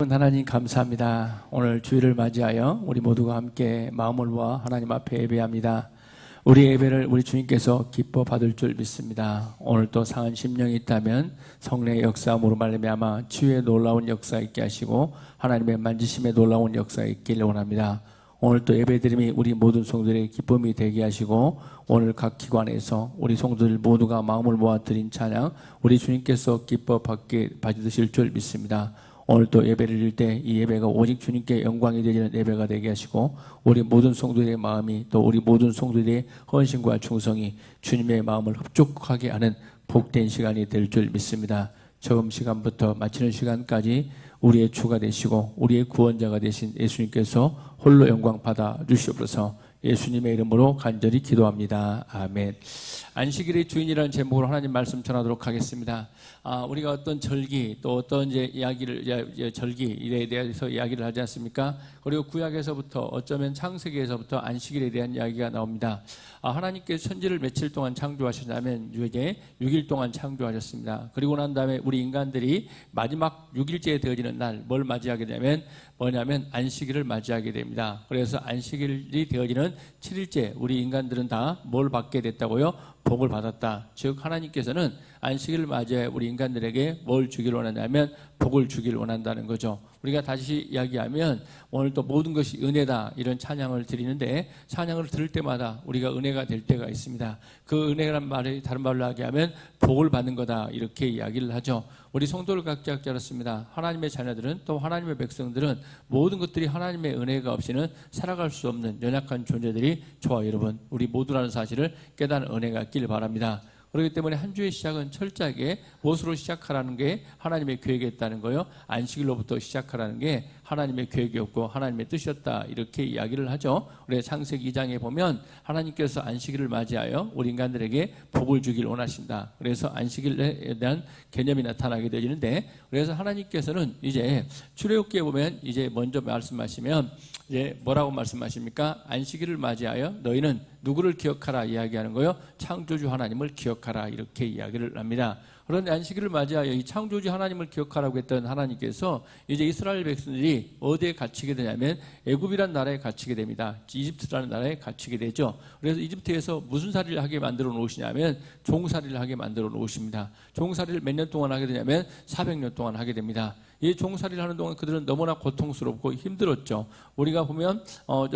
하나님 감사합니다. 오늘 주일을 맞이하여 우리 모두가 함께 마음을 모아 하나님 앞에 예배합니다. 우리 예배를 우리 주님께서 기뻐 받을 줄 믿습니다. 오늘 또 상한 심령이 있다면 성령의 역사함으로 말미암아 치유의 놀라운 역사 있게 하시고 하나님의 만지심의 놀라운 역사 있기를 원합니다. 오늘 또 예배드림이 우리 모든 성도들의 기쁨이 되게 하시고 오늘 각 기관에서 우리 성도들 모두가 마음을 모아 드린 찬양 우리 주님께서 기뻐 받으실 줄 믿습니다. 오늘 또 예배를 드릴 때 이 예배가 오직 주님께 영광이 되는 예배가 되게 하시고 우리 모든 성도들의 마음이 또 우리 모든 성도들의 헌신과 충성이 주님의 마음을 흡족하게 하는 복된 시간이 될 줄 믿습니다. 처음 시간부터 마치는 시간까지 우리의 주가 되시고 우리의 구원자가 되신 예수님께서 홀로 영광 받아 주시옵소서. 예수님의 이름으로 간절히 기도합니다. 아멘. 안식일의 주인이라는 제목으로 하나님 말씀 전하도록 하겠습니다. 우리가 어떤 절기 또 어떤 절기에 대해서 이야기를 하지 않습니까? 그리고 구약에서부터 어쩌면 창세기에서부터 안식일에 대한 이야기가 나옵니다. 하나님께서 천지를 며칠 동안 창조하셨냐면 이제 6일 동안 창조하셨습니다. 그리고 난 다음에 우리 인간들이 마지막 6일째에 되어지는 날 뭘 맞이하게 되면 뭐냐면 안식일을 맞이하게 됩니다. 그래서 안식일이 되어지는 7일째 우리 인간들은 다 뭘 받게 됐다고요? 복을 받았다. 즉 하나님께서는 안식일을 맞이해 우리 인간들에게 뭘 주기를 원하냐면 복을 주기를 원한다는 거죠. 우리가 다시 이야기하면 오늘 또 모든 것이 은혜다 이런 찬양을 드리는데 찬양을 들을 때마다 우리가 은혜가 될 때가 있습니다. 그 은혜란 말이 다른 말로 하면 복을 받는 거다 이렇게 이야기를 하죠. 우리 성도를 각자 그렇습니다. 하나님의 자녀들은 또 하나님의 백성들은 모든 것들이 하나님의 은혜가 없이는 살아갈 수 없는 연약한 존재들이 저와 여러분 우리 모두라는 사실을 깨닫는 은혜가 있길 바랍니다. 그렇기 때문에 한 주의 시작은 철저하게 무엇으로 시작하라는 게 하나님의 계획이었다는 거요. 안식일로부터 시작하라는 게 하나님의 계획이었고 하나님의 뜻이었다 이렇게 이야기를 하죠. 우리 창세기 2장에 보면 하나님께서 안식일을 맞이하여 우리 인간들에게 복을 주길 원하신다. 그래서 안식일에 대한 개념이 나타나게 되는데 그래서 하나님께서는 이제 출애굽기에 보면 이제 먼저 말씀하시면 이제 뭐라고 말씀하십니까? 안식일을 맞이하여 너희는 누구를 기억하라 이야기하는 거요. 창조주 하나님을 기억하라 이렇게 이야기를 합니다. 그런데 안식일을 맞이하여 이 창조주 하나님을 기억하라고 했던 하나님께서 이제 이스라엘 백성들이 어디에 갇히게 되냐면 애굽이라는 나라에 갇히게 됩니다. 이집트라는 나라에 갇히게 되죠. 그래서 이집트에서 무슨 살이를 하게 만들어 놓으시냐면 종살이를 하게 만들어 놓으십니다. 종살이를 몇 년 동안 하게 되냐면 400년 동안 하게 됩니다. 이 종살이를 하는 동안 그들은 너무나 고통스럽고 힘들었죠. 우리가 보면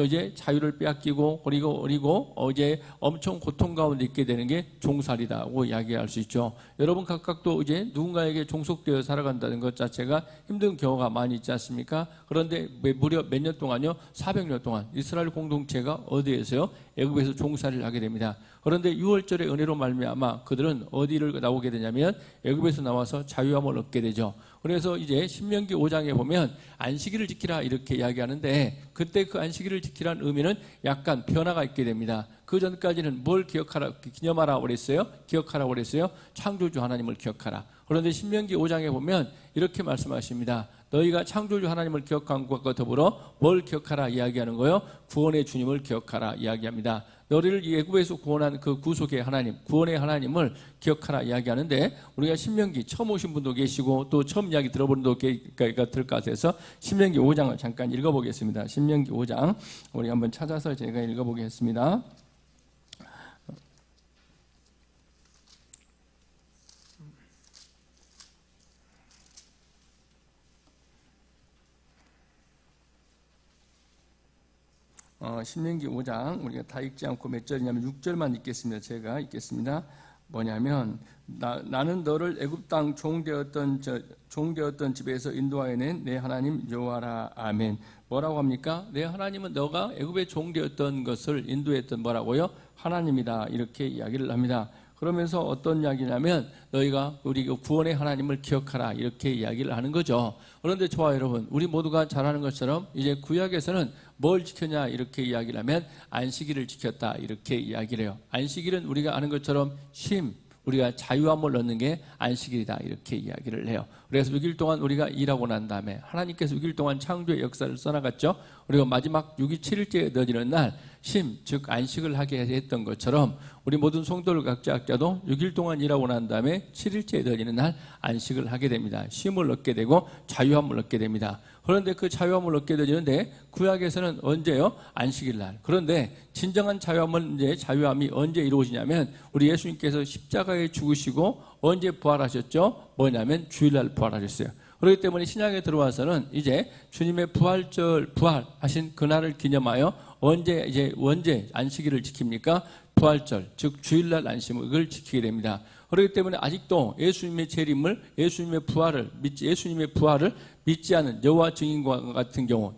이제 자유를 빼앗기고 그리고 이제 엄청 고통 가운데 있게 되는 게 종살이다고 이야기할 수 있죠. 여러분 각각도 이제 누군가에게 종속되어 살아간다는 것 자체가 힘든 경우가 많이 있지 않습니까? 그런데 무려 몇 년 동안요? 400년 동안 이스라엘 공동체가 어디에서요? 애굽에서 종살이를 하게 됩니다. 그런데 6월절의 은혜로 말미암아 그들은 어디를 나오게 되냐면 애굽에서 나와서 자유함을 얻게 되죠. 그래서 이제 신명기 5장에 보면 안식일을 지키라 이렇게 이야기하는데 그때 그 안식일을 지키라는 의미는 약간 변화가 있게 됩니다. 그 전까지는 뭘 기념하라고 그랬어요? 기억하라고 그랬어요? 창조주 하나님을 기억하라. 그런데 신명기 5장에 보면 이렇게 말씀하십니다. 너희가 창조주 하나님을 기억한 것과 더불어 뭘 기억하라 이야기하는 거요? 구원의 주님을 기억하라 이야기합니다. 너희를 애굽에서 구원한 그 구속의 하나님, 구원의 하나님을 기억하라 이야기하는데 우리가 신명기 처음 오신 분도 계시고 또 처음 이야기 들어본 분도 들을 것 같아서 신명기 5장을 잠깐 읽어보겠습니다. 신명기 5장 우리 한번 찾아서 제가 읽어보겠습니다. 신명기 5장 우리가 다 읽지 않고 몇 절이냐면 6절만 읽겠습니다. 제가 읽겠습니다. 뭐냐면 나는 너를 애굽 땅 종되었던 집에서 인도하여 낸 내 하나님 여호와라. 아멘. 뭐라고 합니까? 내 하나님은 너가 애굽에 종되었던 것을 인도했던 뭐라고요? 하나님이다 이렇게 이야기를 합니다. 그러면서 어떤 이야기냐면 너희가 우리 구원의 하나님을 기억하라 이렇게 이야기를 하는 거죠. 그런데 저와 여러분 우리 모두가 잘 아는 것처럼 이제 구약에서는 뭘 지켰냐 이렇게 이야기를 하면 안식일을 지켰다 이렇게 이야기를 해요. 안식일은 우리가 아는 것처럼 우리가 자유함을 얻는 게 안식일이다 이렇게 이야기를 해요. 그래서 6일 동안 우리가 일하고 난 다음에 하나님께서 6일 동안 창조의 역사를 써나갔죠. 그리고 마지막 6일 7일째에 넣어지는 날 즉 안식을 하게 했던 것처럼 우리 모든 성도를 각자도 6일 동안 일하고 난 다음에 7일째에 넣어지는 날 안식을 하게 됩니다. 쉼을 얻게 되고 자유함을 얻게 됩니다. 그런데 그 자유함을 얻게 되는데 구약에서는 언제요? 안식일 날. 그런데 진정한 자유함이 언제 이루어지냐면 우리 예수님께서 십자가에 죽으시고 언제 부활하셨죠? 뭐냐면 주일날 부활하셨어요. 그렇기 때문에 신약에 들어와서는 이제 주님의 부활하신 그날을 기념하여 언제 안식일을 지킵니까? 부활절, 즉 주일날 안식을 지키게 됩니다. 그렇기 때문에 아직도 예수님의 재림을, 예수님의 부활을 믿지 않은 여호와 증인과 같은 경우,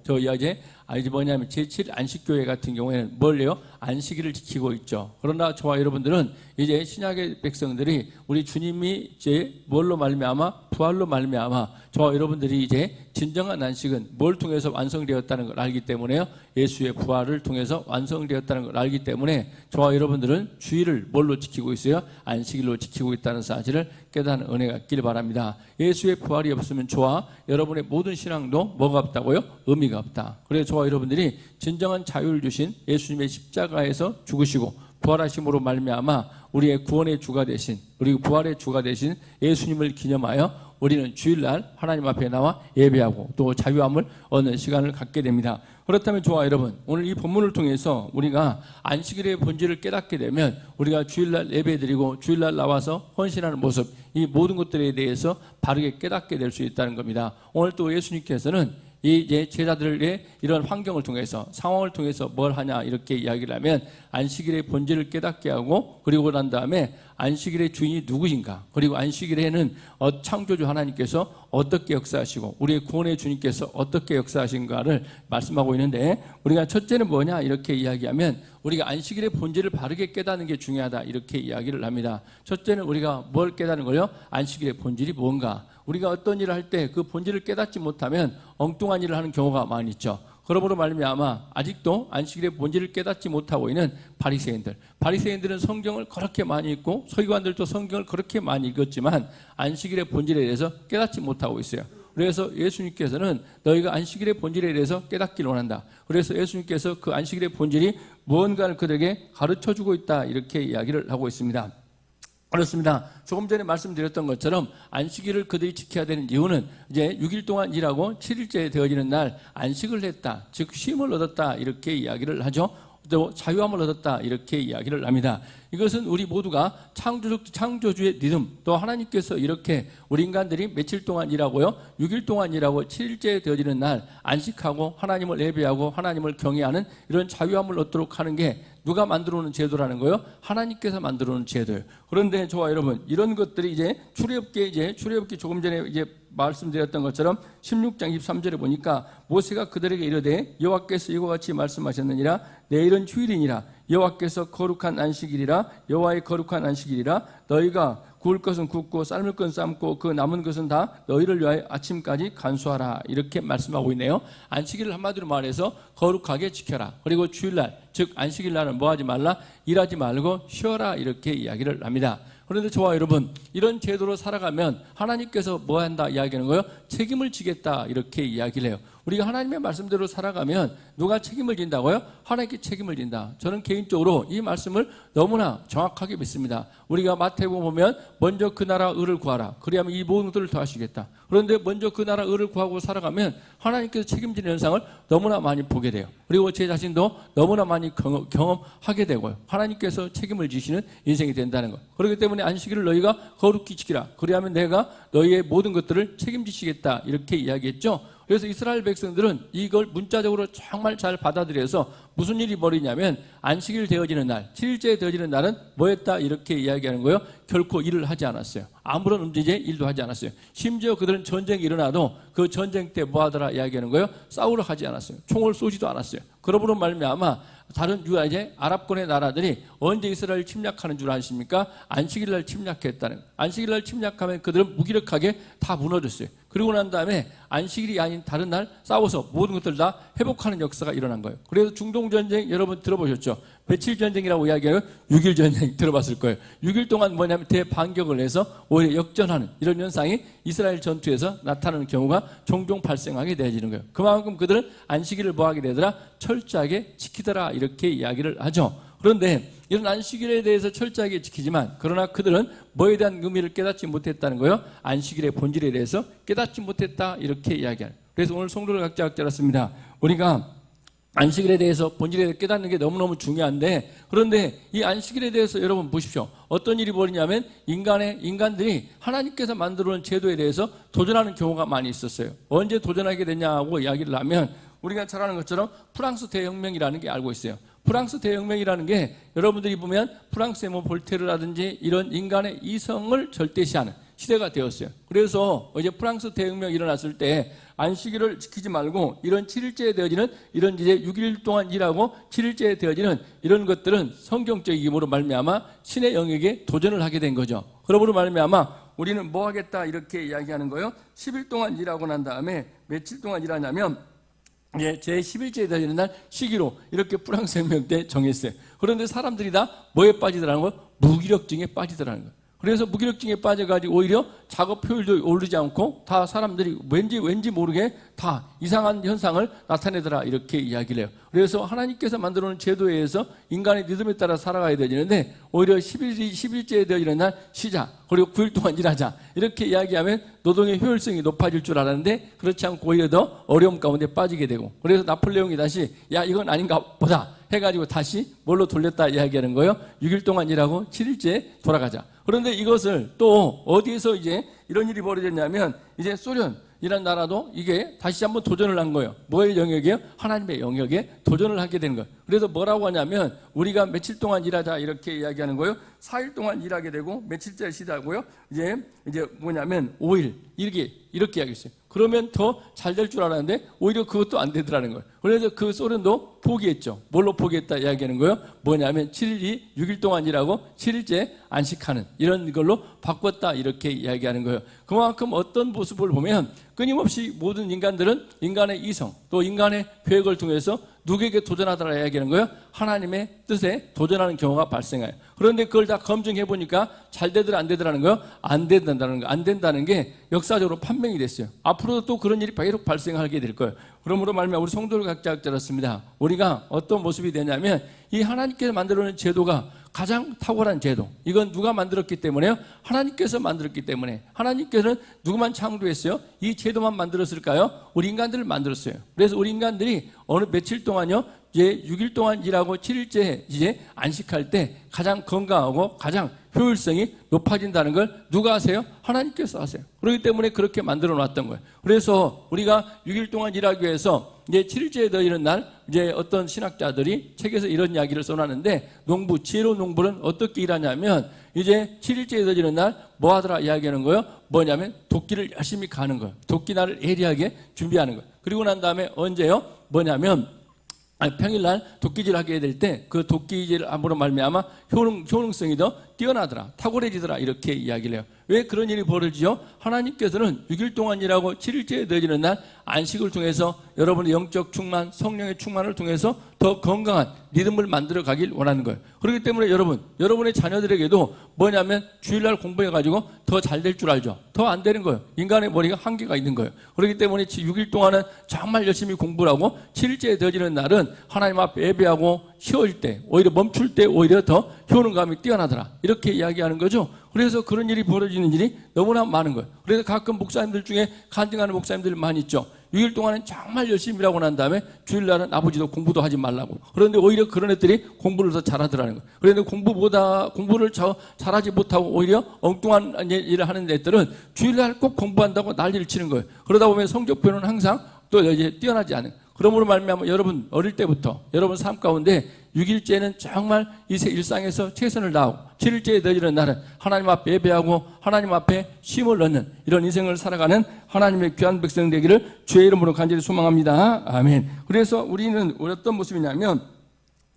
이제 뭐냐면 제7 안식교회 같은 경우에는 뭘요? 안식일을 지키고 있죠. 그러나 저와 여러분들은 이제 신약의 백성들이 우리 주님이 이제 뭘로 말미암아 부활로 말미암아 저와 여러분들이 이제 진정한 안식은 뭘 통해서 완성되었다는 걸 알기 때문에요. 예수의 부활을 통해서 완성되었다는 걸 알기 때문에 저와 여러분들은 주일을 뭘로 지키고 있어요? 안식일로 지키고 있다는 사실을 깨닫는 은혜가 있길 바랍니다. 예수의 부활이 없으면 저와 여러분의 모든 신앙도 뭐가 없다고요? 의미가 없다. 그래서 저와 여러분들이 진정한 자유를 주신 예수님의 십자가에서 죽으시고 부활하심으로 말미암아 우리의 구원의 주가 되신, 그리고 부활의 주가 되신 예수님을 기념하여 우리는 주일날 하나님 앞에 나와 예배하고 또 자유함을 얻는 시간을 갖게 됩니다. 그렇다면 저와 여러분, 오늘 이 본문을 통해서 우리가 안식일의 본질을 깨닫게 되면 우리가 주일날 예배드리고 주일날 나와서 헌신하는 모습, 이 모든 것들에 대해서 바르게 깨닫게 될 수 있다는 겁니다. 오늘 또 예수님께서는 이 제자들의 이런 환경을 통해서, 상황을 통해서 뭘 하냐 이렇게 이야기를 하면 안식일의 본질을 깨닫게 하고, 그리고 난 다음에 안식일의 주인이 누구신가, 그리고 안식일에는 창조주 하나님께서 어떻게 역사하시고 우리의 구원의 주님께서 어떻게 역사하신가를 말씀하고 있는데, 우리가 첫째는 뭐냐 이렇게 이야기하면 우리가 안식일의 본질을 바르게 깨닫는 게 중요하다 이렇게 이야기를 합니다. 첫째는 우리가 뭘 깨닫는 거요? 안식일의 본질이 뭔가. 우리가 어떤 일을 할 때 그 본질을 깨닫지 못하면 엉뚱한 일을 하는 경우가 많이 있죠. 그러므로 말미암아 아직도 안식일의 본질을 깨닫지 못하고 있는 바리새인들은 성경을 그렇게 많이 읽고 서기관들도 성경을 그렇게 많이 읽었지만 안식일의 본질에 대해서 깨닫지 못하고 있어요. 그래서 예수님께서는 너희가 안식일의 본질에 대해서 깨닫기를 원한다. 그래서 예수님께서 그 안식일의 본질이 무언가를 그들에게 가르쳐주고 있다 이렇게 이야기를 하고 있습니다. 그렇습니다. 조금 전에 말씀드렸던 것처럼 안식일을 그들이 지켜야 되는 이유는 이제 6일 동안 일하고 7일째 되어지는 날 안식을 했다, 즉 쉼을 얻었다 이렇게 이야기를 하죠. 또 자유함을 얻었다 이렇게 이야기를 합니다. 이것은 우리 모두가 창조주의 리듬, 또 하나님께서 이렇게 우리 인간들이 며칠 동안 일하고요, 6일 동안 일하고 7일째 되어지는 날 안식하고 하나님을 예배하고 하나님을 경외하는 이런 자유함을 얻도록 하는 게 누가 만들어 놓은 제도라는 거예요? 하나님께서 만들어 놓은 제도예요. 그런데 저와 여러분, 이런 것들이 이제 출애굽기 조금 전에 이제 말씀드렸던 것처럼 16장 23절에 보니까 모세가 그들에게 이르되 여호와께서 이와 같이 말씀하셨느니라 내일은 휴일이니라 여호와께서 거룩한 안식일이라 여호와의 거룩한 안식일이라 너희가 구울 것은 굽고 삶을 것은 삶고 그 남은 것은 다 너희를 위하여 아침까지 간수하라 이렇게 말씀하고 있네요. 안식일을 한마디로 말해서 거룩하게 지켜라. 그리고 주일날, 즉 안식일날은 뭐하지 말라? 일하지 말고 쉬어라 이렇게 이야기를 합니다. 그런데 저와 여러분, 이런 제도로 살아가면 하나님께서 뭐 한다 이야기하는 거예요? 책임을 지겠다 이렇게 이야기를 해요. 우리가 하나님의 말씀대로 살아가면 누가 책임을 진다고요? 하나님께 책임을 진다. 저는 개인적으로 이 말씀을 너무나 정확하게 믿습니다. 우리가 마태복음 보면 먼저 그 나라 의를 구하라. 그리하면 이 모든 것들을 더하시겠다. 그런데 먼저 그 나라 의를 구하고 살아가면 하나님께서 책임지는 현상을 너무나 많이 보게 돼요. 그리고 제 자신도 너무나 많이 경험하게 되고요. 하나님께서 책임을 지시는 인생이 된다는 것. 그렇기 때문에 안식일을 너희가 거룩히 지키라. 그리하면 내가 너희의 모든 것들을 책임지시겠다. 이렇게 이야기했죠. 그래서 이스라엘 백성들은 이걸 문자적으로 정말 잘 받아들여서 무슨 일이 벌이냐면 안식일 되어지는 날, 7일째 되어지는 날은 뭐했다 이렇게 이야기하는 거예요. 결코 일을 하지 않았어요. 아무런 일도 하지 않았어요. 심지어 그들은 전쟁이 일어나도 그 전쟁 때 뭐하더라 이야기하는 거예요. 싸우러 가지 않았어요. 총을 쏘지도 않았어요. 그러므로 말미암아 다른 이제 아랍권의 나라들이 언제 이스라엘을 침략하는 줄 아십니까? 안식일 날 침략했다는 거예요. 안식일 날 침략하면 그들은 무기력하게 다 무너졌어요. 그리고 난 다음에 안식일이 아닌 다른 날 싸워서 모든 것들 다 회복하는 역사가 일어난 거예요. 그래서 중동전쟁 여러분 들어보셨죠? 며칠 전쟁이라고 이야기해요? 6일 전쟁 들어봤을 거예요. 6일 동안 뭐냐면 대반격을 해서 오히려 역전하는 이런 현상이 이스라엘 전투에서 나타나는 경우가 종종 발생하게 되어지는 거예요. 그만큼 그들은 안식일을 뭐하게 되더라? 철저하게 지키더라 이렇게 이야기를 하죠. 그런데 이런 안식일에 대해서 철저하게 지키지만 그러나 그들은 뭐에 대한 의미를 깨닫지 못했다는 거예요. 안식일의 본질에 대해서 깨닫지 못했다 이렇게 이야기하는. 그래서 오늘 성도를 각자 깨닫습니다. 우리가 안식일에 대해서 본질에 대해서 깨닫는 게 너무너무 중요한데, 그런데 이 안식일에 대해서 여러분 보십시오. 어떤 일이 벌이냐면 인간들이 하나님께서 만들어 놓은 제도에 대해서 도전하는 경우가 많이 있었어요. 언제 도전하게 되냐고 이야기를 하면 우리가 잘 아는 것처럼 프랑스 대혁명이라는 게 알고 있어요. 프랑스 대혁명이라는 게 여러분들이 보면 프랑스의 볼테르라든지 이런 인간의 이성을 절대시하는 시대가 되었어요. 그래서 이제 프랑스 대혁명이 일어났을 때 안식일을 지키지 말고 이런 7일째에 되어지는 이런 이제 6일 동안 일하고 7일째에 되어지는 이런 것들은 성경적이므로 말미암아 신의 영역에 도전을 하게 된 거죠. 그러므로 말미암아 우리는 뭐 하겠다 이렇게 이야기하는 거예요. 10일 동안 일하고 난 다음에 며칠 동안 일하냐면 제 10일째에 되어지는 날 시기로 이렇게 프랑스 혁명 때 정했어요. 그런데 사람들이 다 뭐에 빠지더라는 거예요? 무기력증에 빠지더라는 거예요. 그래서 무기력증에 빠져가지고 오히려 작업 효율도 오르지 않고 다 사람들이 왠지 모르게 다 이상한 현상을 나타내더라 이렇게 이야기를 해요. 그래서 하나님께서 만들어 놓은 제도에 의해서 인간의 리듬에 따라 살아가야 되는데 오히려 10일째에 되어지는 날 쉬자, 그리고 9일 동안 일하자 이렇게 이야기하면 노동의 효율성이 높아질 줄 알았는데 그렇지 않고 오히려 더 어려움 가운데 빠지게 되고, 그래서 나폴레옹이 다시 야 이건 아닌가 보다 해가지고 다시 뭘로 돌렸다 이야기하는 거예요. 6일 동안 일하고 7일째 돌아가자. 그런데 이것을 또 어디에서 이제 이런 일이 벌어졌냐면 이제 소련이라는 나라도 이게 다시 한번 도전을 한 거예요. 뭐의 영역이에요? 하나님의 영역에 도전을 하게 되는 거예요. 그래서 뭐라고 하냐면 우리가 며칠 동안 일하자 이렇게 이야기하는 거예요. 4일 동안 일하게 되고 며칠째 쉬자고요. 이제 뭐냐면 5일 이렇게 이야기했어요. 그러면 더 잘 될 줄 알았는데 오히려 그것도 안 되더라는 거예요. 그래서 그 소련도 포기했죠. 뭘로 포기했다 이야기하는 거예요? 뭐냐면 7일이 6일 동안 일하고 7일째 안식하는 이런 걸로 바꿨다 이렇게 이야기하는 거예요. 그만큼 어떤 모습을 보면 끊임없이 모든 인간들은 인간의 이성 또 인간의 계획을 통해서 누구에게 도전하더라 이야기하는 거예요? 하나님의 뜻에 도전하는 경우가 발생해요. 그런데 그걸 다 검증해 보니까 잘 되더라 안 되더라는 거예요? 안 된다는 거. 안 된다는 게 역사적으로 판명이 됐어요. 앞으로도 또 그런 일이 계속 발생하게 될 거예요. 그러므로 말미암아 우리 성도를 각자 들었습니다. 우리가 어떤 모습이 되냐면 이 하나님께서 만들어 놓은 제도가 가장 탁월한 제도. 이건 누가 만들었기 때문에요? 하나님께서 만들었기 때문에. 하나님께서는 누구만 창조했어요? 이 제도만 만들었을까요? 우리 인간들을 만들었어요. 그래서 우리 인간들이 어느 며칠 동안요, 이제 6일 동안 일하고 7일째 이제 안식할 때 가장 건강하고 가장 효율성이 높아진다는 걸 누가 하세요? 하나님께서 하세요. 그렇기 때문에 그렇게 만들어 놨던 거예요. 그래서 우리가 6일 동안 일하기 위해서 이제 7일째에 더이는 날 이제 어떤 신학자들이 책에서 이런 이야기를 써놨는데 지혜로운 농부는 어떻게 일하냐면 이제 7일째에 더이는 날 뭐 하더라 이야기하는 거예요? 뭐냐면 도끼를 열심히 가는 거예요. 도끼날을 예리하게 준비하는 거예요. 그리고 난 다음에 언제요? 뭐냐면 평일날 도끼질 하게 될 때 그 도끼질 함으로 말미암아 효능성이 더 뛰어나더라, 탁월해지더라 이렇게 이야기를 해요. 왜 그런 일이 벌어지죠? 하나님께서는 6일 동안 일하고 7일째에 더해지는 날 안식을 통해서 여러분의 영적 충만, 성령의 충만을 통해서 더 건강한 리듬을 만들어 가길 원하는 거예요. 그렇기 때문에 여러분의 자녀들에게도 뭐냐면 주일날 공부해가지고 더 잘 될 줄 알죠? 더 안 되는 거예요. 인간의 머리가 한계가 있는 거예요. 그렇기 때문에 6일 동안은 정말 열심히 공부를 하고 7일째에 더해지는 날은 하나님 앞에 예배하고 쉬어질 때 오히려 멈출 때 오히려 더 효능감이 뛰어나더라 이렇게 이야기하는 거죠. 그래서 그런 일이 벌어지는 일이 너무나 많은 거예요. 그래서 가끔 목사님들 중에 간증하는 목사님들이 많이 있죠. 6일 동안은 정말 열심히 일하고 난 다음에 주일날은 아버지도 공부도 하지 말라고. 그런데 오히려 그런 애들이 공부를 더 잘하더라는 거예요. 그런데 공부를 잘하지 못하고 오히려 엉뚱한 일을 하는 애들은 주일날 꼭 공부한다고 난리를 치는 거예요. 그러다 보면 성적표는 항상 또 이제 뛰어나지 않은. 그러므로 말미암아 여러분 어릴 때부터 여러분 삶 가운데 6일째는 정말 이 일상에서 최선을 다하고 7일째에 더해지는 날은 하나님 앞에 예배하고 하나님 앞에 쉼을 넣는 이런 인생을 살아가는 하나님의 귀한 백성 되기를 주의 이름으로 간절히 소망합니다. 아멘. 그래서 우리는 어떤 모습이냐면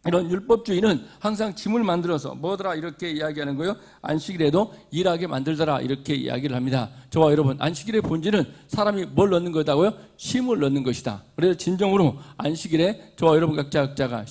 이런 율법주의는 항상 짐을 만들어서 뭐더라 이렇게 이야기하는 거예요. 안식일에도 일하게 만들더라 이렇게 이야기를 합니다. 저와 여러분 안식일의 본질은 사람이 뭘 넣는 거다고요? 쉼을 넣는 것이다. 그래서 진정으로 안식일에 저와 여러분 각자가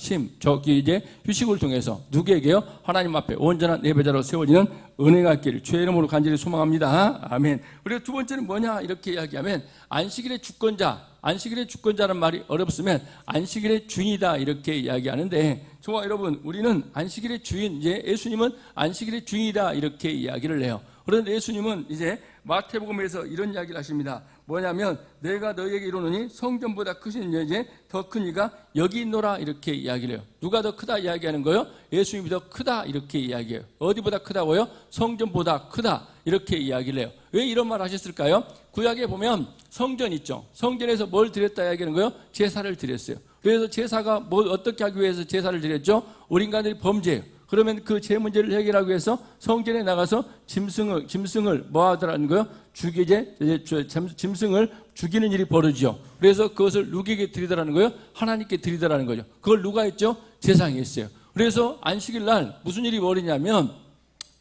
이제 휴식을 통해서 누구에게요? 하나님 앞에 온전한 예배자로 세워지는 은혜가 있기를 주의 이름으로 간절히 소망합니다. 아멘. 그리고 두 번째는 뭐냐 이렇게 이야기하면 안식일의 주권자라는 말이 어렵으면 안식일의 주인이다 이렇게 이야기하는데 저와 여러분 우리는 안식일의 주인, 이제 예수님은 안식일의 주인이다 이렇게 이야기를 해요. 그런데 예수님은 이제 마태복음에서 이런 이야기를 하십니다. 뭐냐면 내가 너희에게 이르노니 성전보다 크신 이제 더 큰 이가 여기 있노라 이렇게 이야기를 해요. 누가 더 크다 이야기하는 거예요? 예수님이 더 크다 이렇게 이야기해요. 어디보다 크다고요? 성전보다 크다 이렇게 이야기를 해요. 왜 이런 말 하셨을까요? 구약에 보면 성전 있죠. 성전에서 뭘 드렸다 이야기하는 거예요? 제사를 드렸어요. 그래서 제사가 뭘 어떻게 하기 위해서 제사를 드렸죠? 우리 인간들이 범죄예요. 그러면 그 죄 문제를 해결하기 위해서 성전에 나가서 짐승을 뭐 하더라는 거예요? 짐승을 죽이는 일이 벌어지죠. 그래서 그것을 누구에게 드리더라는 거예요? 하나님께 드리더라는 거죠. 그걸 누가 했죠? 제사장이 했어요. 그래서 안식일 날 무슨 일이 벌어지냐면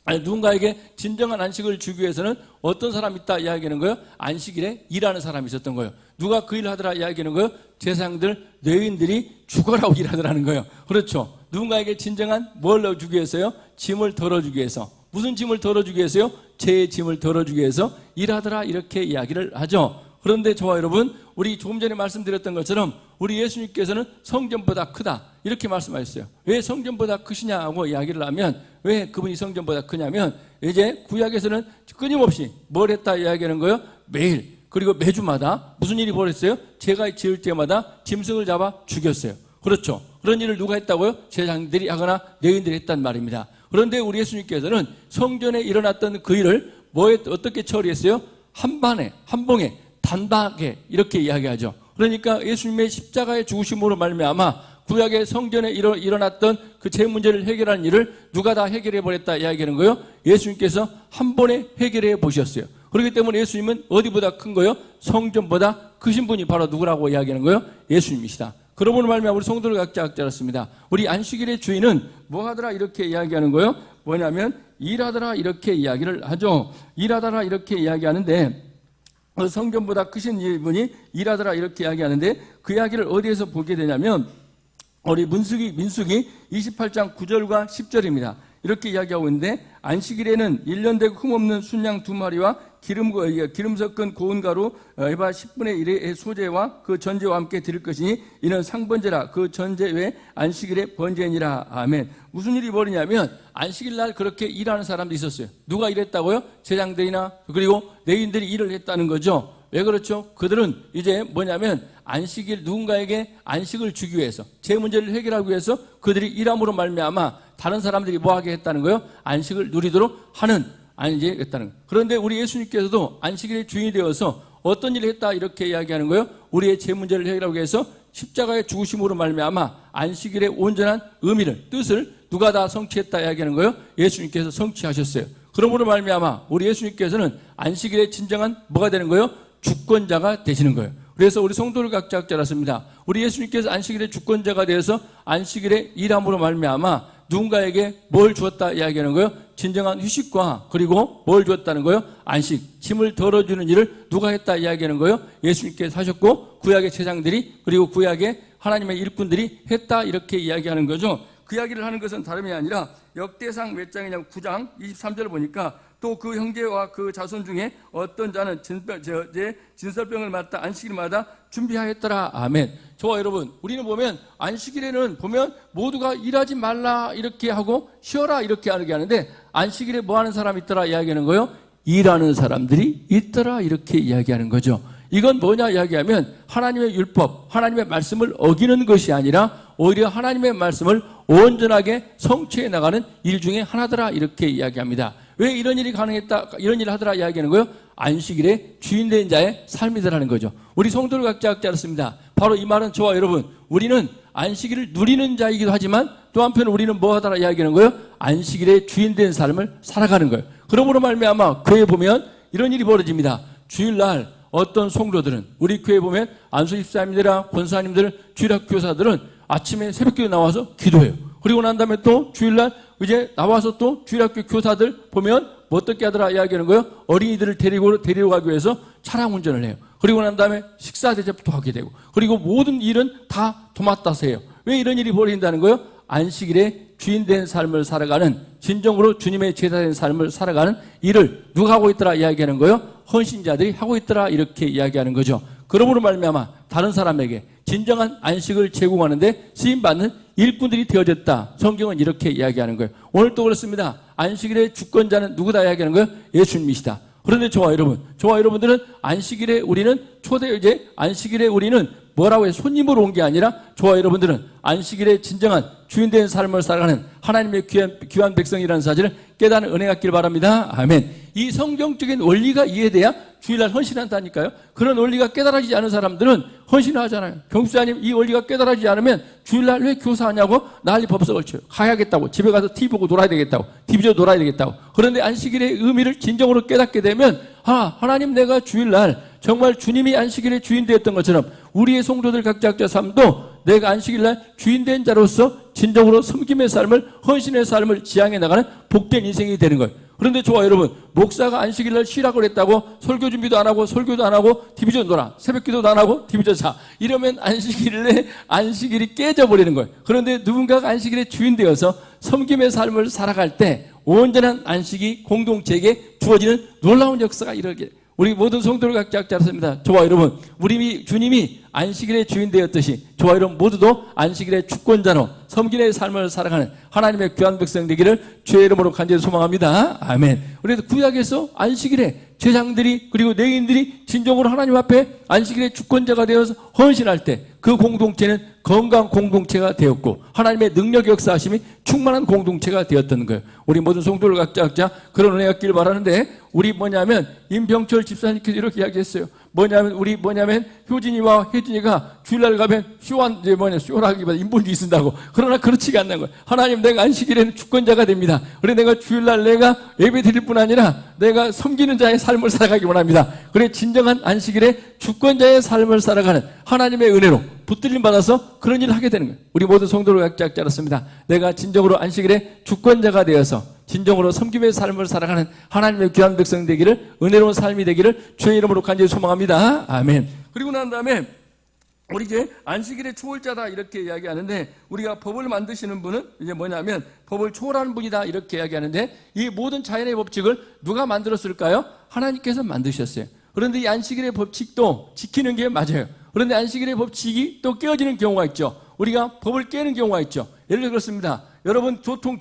누군가에게 진정한 안식을 주기 위해서는 어떤 사람이 있다 이야기하는 거예요? 안식일에 일하는 사람이 있었던 거예요. 누가 그 일을 하더라 이야기하는 거예요? 제사장들, 레위인들이 죽어라고 일하더라는 거예요. 그렇죠. 누군가에게 진정한 뭘 넣어주기 위해서요? 짐을 덜어주기 위해서. 무슨 짐을 덜어주기 위해서요? 죄의 짐을 덜어주기 위해서 일하더라 이렇게 이야기를 하죠. 그런데 저와 여러분, 우리 조금 전에 말씀드렸던 것처럼 우리 예수님께서는 성전보다 크다 이렇게 말씀하셨어요. 왜 성전보다 크시냐고 이야기를 하면, 왜 그분이 성전보다 크냐면 이제 구약에서는 끊임없이 뭘 했다 이야기하는 거예요? 매일, 그리고 매주마다 무슨 일이 벌어졌어요? 죄가 지을 때마다 짐승을 잡아 죽였어요. 그렇죠. 그런 일을 누가 했다고요? 제사장들이 하거나 레위인들이 했단 말입니다. 그런데 우리 예수님께서는 성전에 일어났던 그 일을 어떻게 처리했어요? 한 봉에 단박에 이렇게 이야기하죠. 그러니까 예수님의 십자가의 죽으심으로 말미암아 구약의 성전에 일어났던 그 죄 문제를 해결하는 일을 누가 다 해결해 버렸다 이야기하는 거예요? 예수님께서 한 번에 해결해 보셨어요. 그렇기 때문에 예수님은 어디보다 큰 거예요? 성전보다 크신 분이 바로 누구라고 이야기하는 거예요? 예수님이시다. 그러므로 말미암아 우리 성도를 각자 알았습니다. 우리 안식일의 주인은 뭐 하더라 이렇게 이야기하는 거예요? 뭐냐면 일하더라 이렇게 이야기를 하죠. 일하더라 이렇게 이야기하는데, 성전보다 크신 분이 일하더라 이렇게 이야기하는데, 그 이야기를 어디에서 보게 되냐면 우리 민수기 28장 9절과 10절입니다. 이렇게 이야기하고 있는데, 안식일에는 1년 되고 흠없는 순양 2마리와 기름 섞은 고운 가루 에바 10분의 1의 소재와 그 전제와 함께 드릴 것이니 이는 상번제라. 그 전제 외 안식일의 번제니라. 아멘. 무슨 일이 벌이냐면 안식일 날 그렇게 일하는 사람도 있었어요. 누가 일했다고요? 제장들이나 그리고 레위인들이 일을 했다는 거죠. 왜 그렇죠? 그들은 이제 뭐냐면 안식일, 누군가에게 안식을 주기 위해서, 제 문제를 해결하기 위해서 그들이 일함으로 말미암아 다른 사람들이 뭐하게 했다는 거예요? 안식을 누리도록 하는 안식이 했다는 거예요. 그런데 우리 예수님께서도 안식일의 주인이 되어서 어떤 일을 했다 이렇게 이야기하는 거예요? 우리의 제 문제를 해결하기 위해서 십자가의 죽으심으로 말미암아 안식일의 온전한 의미를, 뜻을 누가 다 성취했다 이야기하는 거예요? 예수님께서 성취하셨어요. 그러므로 말미암아 우리 예수님께서는 안식일의 진정한 뭐가 되는 거예요? 주권자가 되시는 거예요. 그래서 우리 성도를 각자 알았습니다. 우리 예수님께서 안식일의 주권자가 되어서 안식일의 일함으로 말미암아 누군가에게 뭘 주었다 이야기하는 거예요? 진정한 휴식과 그리고 뭘 주었다는 거예요? 안식, 짐을 덜어주는 일을 누가 했다 이야기하는 거예요? 예수님께서 하셨고 구약의 제장들이 그리고 구약의 하나님의 일꾼들이 했다 이렇게 이야기하는 거죠. 그 이야기를 하는 것은 다름이 아니라 역대상 몇 장이냐면 9장 23절을 보니까 또 그 형제와 그 자손 중에 어떤 자는 진설병을 맞다 안식일마다 준비하였더라. 아멘. 저와 여러분, 우리는 보면 안식일에는 보면 모두가 일하지 말라 이렇게 하고 쉬어라 이렇게 하는데, 안식일에 뭐 하는 사람이 있더라 이야기하는 거예요? 일하는 사람들이 있더라 이렇게 이야기하는 거죠. 이건 뭐냐 이야기하면 하나님의 율법, 하나님의 말씀을 어기는 것이 아니라 오히려 하나님의 말씀을 온전하게 성취해 나가는 일 중에 하나더라 이렇게 이야기합니다. 왜 이런 일이 가능했다, 이런 일을 하더라 이야기하는 거예요? 안식일의 주인된 자의 삶이더라는 거죠. 우리 성도를 각자 알았습니다. 바로 이 말은 저와 여러분, 우리는 안식일을 누리는 자이기도 하지만 또 한편 우리는 뭐 하더라 이야기하는 거예요? 안식일의 주인된 삶을 살아가는 거예요. 그러므로 말미암아 교회에 보면 이런 일이 벌어집니다. 주일날 어떤 성도들은, 우리 교회에 보면 안수 집사님들이나 권사님들, 주일학 교사들은 아침에 새벽기도 나와서 기도해요. 그리고 난 다음에 또 주일날 이제 나와서 또 주일학교 교사들 보면 뭐 어떻게 하더라 이야기하는 거예요? 어린이들을 데리고 가기 위해서 차량 운전을 해요. 그리고 난 다음에 식사 대접도 하게 되고, 그리고 모든 일은 다 도맡아서 해요. 왜 이런 일이 벌어진다는 거예요? 안식일에 주인된 삶을 살아가는, 진정으로 주님의 제자된 삶을 살아가는 일을 누가 하고 있더라 이야기하는 거예요? 헌신자들이 하고 있더라 이렇게 이야기하는 거죠. 그러므로 말미암아 다른 사람에게 진정한 안식을 제공하는데 쓰임받는 일꾼들이 되어졌다. 성경은 이렇게 이야기하는 거예요. 오늘 또 그렇습니다. 안식일의 주권자는 누구다 이야기하는 거예요? 예수님이시다. 그런데 저와 여러분들은 안식일에 우리는 안식일에 우리는 뭐라고 해? 손님으로 온 게 아니라 저와 여러분들은 안식일에 진정한 주인된 삶을 살아가는 하나님의 귀한 백성이라는 사실을 깨닫는 은혜가 있길 바랍니다. 아멘. 이 성경적인 원리가 이해돼야 주일날 헌신한다니까요. 그런 원리가 깨달아지지 않은 사람들은 헌신을 하잖아요. 경수자님, 이 원리가 깨달아지지 않으면 주일날 왜 교사하냐고 난리 법석을 쳐요. 가야겠다고, 집에 가서 TV 보고 놀아야 되겠다고, TV로 놀아야 되겠다고. 그런데 안식일의 의미를 진정으로 깨닫게 되면 하나님, 내가 주일날 정말 주님이 안식일의 주인 되었던 것처럼 우리의 성도들 각자 삶도 내가 안식일날 주인된 자로서 진정으로 섬김의 삶을, 헌신의 삶을 지향해 나가는 복된 인생이 되는 거예요. 그런데 저와 여러분, 목사가 안식일날 쉬라고 그랬다고 설교 준비도 안 하고 설교도 안 하고 TV전 놀아, 새벽기도도 안 하고 TV전 자, 이러면 안식일이 깨져버리는 거예요. 그런데 누군가가 안식일의 주인 되어서 섬김의 삶을 살아갈 때 온전한 안식이 공동체에게 주어지는 놀라운 역사가 일어나게, 우리 모든 성도를 각자 잡습니다. 저와 여러분, 주님이 안식일의 주인 되었듯이 저와 여러분 모두도 안식일의 주권자로 섬김의 삶을 살아가는 하나님의 귀한 백성 되기를 주의 이름으로 간절히 소망합니다. 아멘. 그래서 구약에서 안식일에 제장들이 그리고 레위인들이 진정으로 하나님 앞에 안식일의 주권자가 되어서 헌신할 때 그 공동체는 건강한 공동체가 되었고 하나님의 능력 역사하심이 충만한 공동체가 되었던 거예요. 우리 모든 성도를 각자 그런 은혜가 있길 바라는데, 우리 임병철 집사님께서 이렇게 이야기했어요. 뭐냐면 효진이와 혜진이가 주일날 가면 쇼라기보다 인본주의 쓴다고. 그러나 그렇지가 않는 거예요. 하나님, 내가 안식일에는 주권자가 됩니다. 그래, 내가 주일날 내가 예배 드릴 뿐 아니라 내가 섬기는 자의 삶을 살아가기 원합니다. 그래, 진정한 안식일에 주권자의 삶을 살아가는 하나님의 은혜로 붙들림 받아서 그런 일을 하게 되는 거예요. 우리 모든 성도를 각자 알았습니다. 내가 진정으로 안식일에 주권자가 되어서 진정으로 섬김의 삶을 살아가는 하나님의 귀한 백성 되기를, 은혜로운 삶이 되기를 주의 이름으로 간절히 소망합니다. 아멘. 그리고 난 다음에 우리 이제 안식일의 초월자다 이렇게 이야기하는데, 우리가 법을 만드시는 분은 이제 법을 초월하는 분이다 이렇게 이야기하는데, 이 모든 자연의 법칙을 누가 만들었을까요? 하나님께서 만드셨어요. 그런데 이 안식일의 법칙도 지키는 게 맞아요. 그런데 안식일의 법칙이 또 깨어지는 경우가 있죠. 우리가 법을 깨는 경우가 있죠. 예를 들어 그렇습니다. 여러분, 교통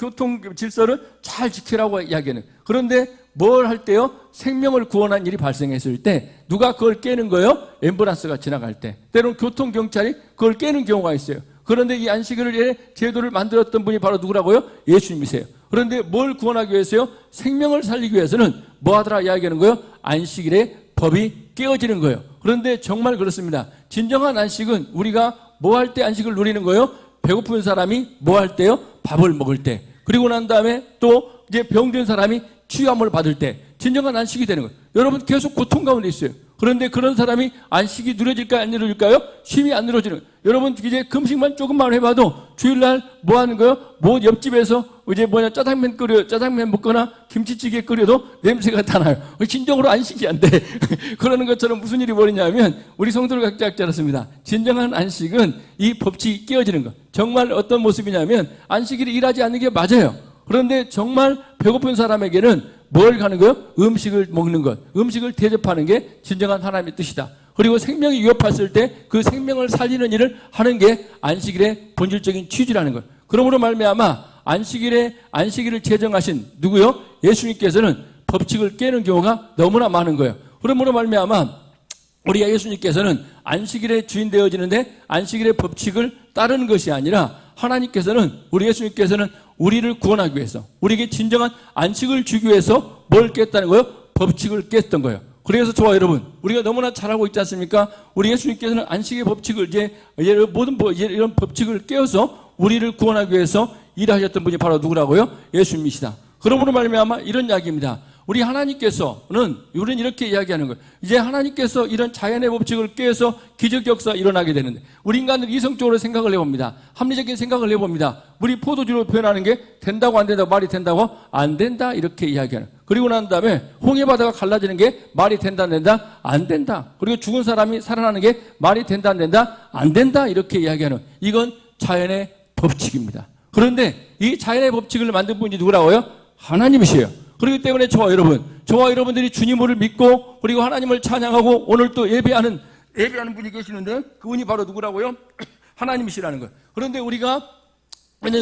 질서를 잘 지키라고 이야기하는. 그런데 뭘 할 때요? 생명을 구원한 일이 발생했을 때 누가 그걸 깨는 거예요? 앰뷸런스가 지나갈 때. 때로는 교통경찰이 그걸 깨는 경우가 있어요. 그런데 이 안식일의 제도를 만들었던 분이 바로 누구라고요? 예수님이세요. 그런데 뭘 구원하기 위해서요? 생명을 살리기 위해서는 뭐 하더라 이야기하는 거예요? 안식일의 법이 깨어지는 거예요. 그런데 정말 그렇습니다. 진정한 안식은 우리가 뭐 할 때 안식을 누리는 거예요? 배고픈 사람이 뭐 할 때요? 밥을 먹을 때. 그리고 난 다음에 또 이제 병든 사람이 치유함을 받을 때 진정한 안식이 되는 거예요. 여러분, 계속 고통 가운데 있어요. 그런데 그런 사람이 안식이 누려질까요? 안 누려질까요? 쉼이 안 누려지는 거예요. 여러분, 이제 금식만 조금만 해봐도 주일날 뭐 하는 거예요? 옆집에서 이제 짜장면 먹거나 김치찌개 끓여도 냄새가 다 나요. 진정으로 안식이 안 돼. 그러는 것처럼 무슨 일이 벌이냐면, 우리 성도를 각자 알았습니다. 진정한 안식은 이 법칙이 깨어지는 거. 정말 어떤 모습이냐면, 안식일에 일하지 않는 게 맞아요. 그런데 정말 배고픈 사람에게는 뭘 하는 거예요? 음식을 먹는 것, 음식을 대접하는 게 진정한 하나님의 뜻이다. 그리고 생명이 위협했을 때 그 생명을 살리는 일을 하는 게 안식일의 본질적인 취지라는 거예요. 그러므로 말미암아 안식일을 제정하신 누구요? 예수님께서는 법칙을 깨는 경우가 너무나 많은 거예요. 그러므로 말미암아 우리가 예수님께서는 안식일의 주인 되어지는데 안식일의 법칙을 따르는 것이 아니라, 우리 예수님께서는 우리를 구원하기 위해서, 우리에게 진정한 안식을 주기 위해서 뭘 깼다는 거예요? 법칙을 깼던 거예요. 그래서 저와 여러분, 우리가 너무나 잘 알고 있지 않습니까? 우리 예수님께서는 안식의 법칙을 이런 법칙을 깨어서 우리를 구원하기 위해서 일하셨던 분이 바로 누구라고요? 예수님이시다. 그러므로 말미암아 이런 이야기입니다. 우리는 이렇게 이야기하는 거예요. 이제 하나님께서 이런 자연의 법칙을 깨서 기적 역사가 일어나게 되는데, 우리 인간은 이성적으로 생각을 해봅니다. 합리적인 생각을 해봅니다. 우리 포도주로 표현하는 게 된다고 안 된다고, 말이 된다고 안 된다 이렇게 이야기하는. 그리고 난 다음에 홍해바다가 갈라지는 게 말이 된다 안 된다? 안 된다. 그리고 죽은 사람이 살아나는 게 말이 된다 안 된다? 안 된다 이렇게 이야기하는. 이건 자연의 법칙입니다. 그런데 이 자연의 법칙을 만든 분이 누구라고요? 하나님이시에요. 그렇기 때문에 저와 여러분들이 주님을 믿고 그리고 하나님을 찬양하고 오늘 또 예배하는 분이 계시는데, 그분이 바로 누구라고요? 하나님이시라는 거예요. 그런데 우리가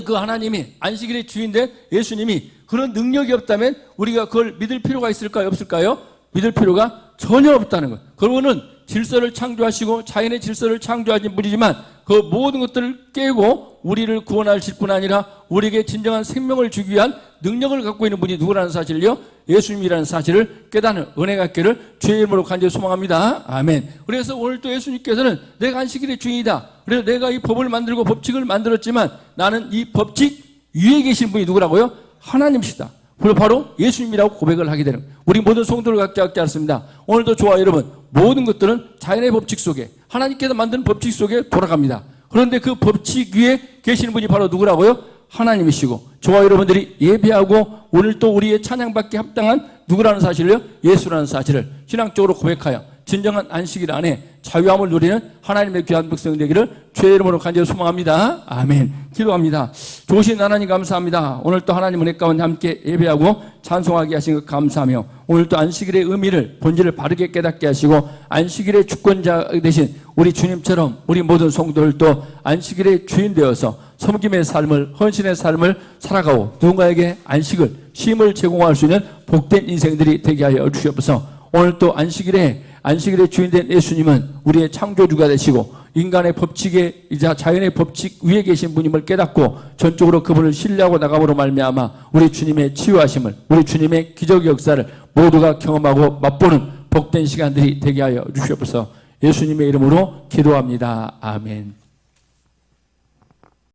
그 하나님이 안식일의 주인데 예수님이 그런 능력이 없다면 우리가 그걸 믿을 필요가 있을까요? 없을까요? 믿을 필요가 전혀 없다는 거예요. 그러고는 질서를 창조하시고 자연의 질서를 창조하신 분이지만 그 모든 것들을 깨고 우리를 구원하실 뿐 아니라 우리에게 진정한 생명을 주기 위한 능력을 갖고 있는 분이 누구라는 사실을요, 예수님이라는 사실을 깨닫는 은혜가 있기를 주의 이름으로 간절히 소망합니다. 아멘. 그래서 오늘 또 예수님께서는 내가 안식일의 주인이다. 그래서 내가 이 법을 만들고 법칙을 만들었지만 나는 이 법칙 위에 계신 분이 누구라고요? 하나님이시다. 그리고 바로 예수님이라고 고백을 하게 되는 거예요. 우리 모든 성도를 갖지 않습니다. 오늘도 좋아 여러분, 모든 것들은 자연의 법칙 속에 하나님께서 만든 법칙 속에 돌아갑니다. 그런데 그 법칙 위에 계시는 분이 바로 누구라고요? 하나님이시고 저와 여러분들이 예배하고 오늘 또 우리의 찬양받기 합당한 누구라는 사실을요? 예수라는 사실을 신앙적으로 고백하여 진정한 안식일 안에 자유함을 누리는 하나님의 귀한 백성 되기를 주의 이름으로 간절히 소망합니다. 아멘. 기도합니다. 좋으신 하나님 감사합니다. 오늘 또 하나님 은혜 가운데 함께 예배하고 찬송하게 하신 것 감사하며 오늘 또 안식일의 의미를 본질을 바르게 깨닫게 하시고 안식일의 주권자 되신 우리 주님처럼 우리 모든 성도들도 안식일의 주인 되어서 섬김의 삶을, 헌신의 삶을 살아가고 누군가에게 안식을, 쉼을 제공할 수 있는 복된 인생들이 되게 하여 주시옵소서. 오늘 또 안식일의 주인된 예수님은 우리의 창조주가 되시고 인간의 법칙에 이자 자연의 법칙 위에 계신 분임을 깨닫고 전적으로 그분을 신뢰하고 나감으로 말미암아 우리 주님의 치유하심을, 우리 주님의 기적의 역사를 모두가 경험하고 맛보는 복된 시간들이 되게 하여 주시옵소서. 예수님의 이름으로 기도합니다. 아멘.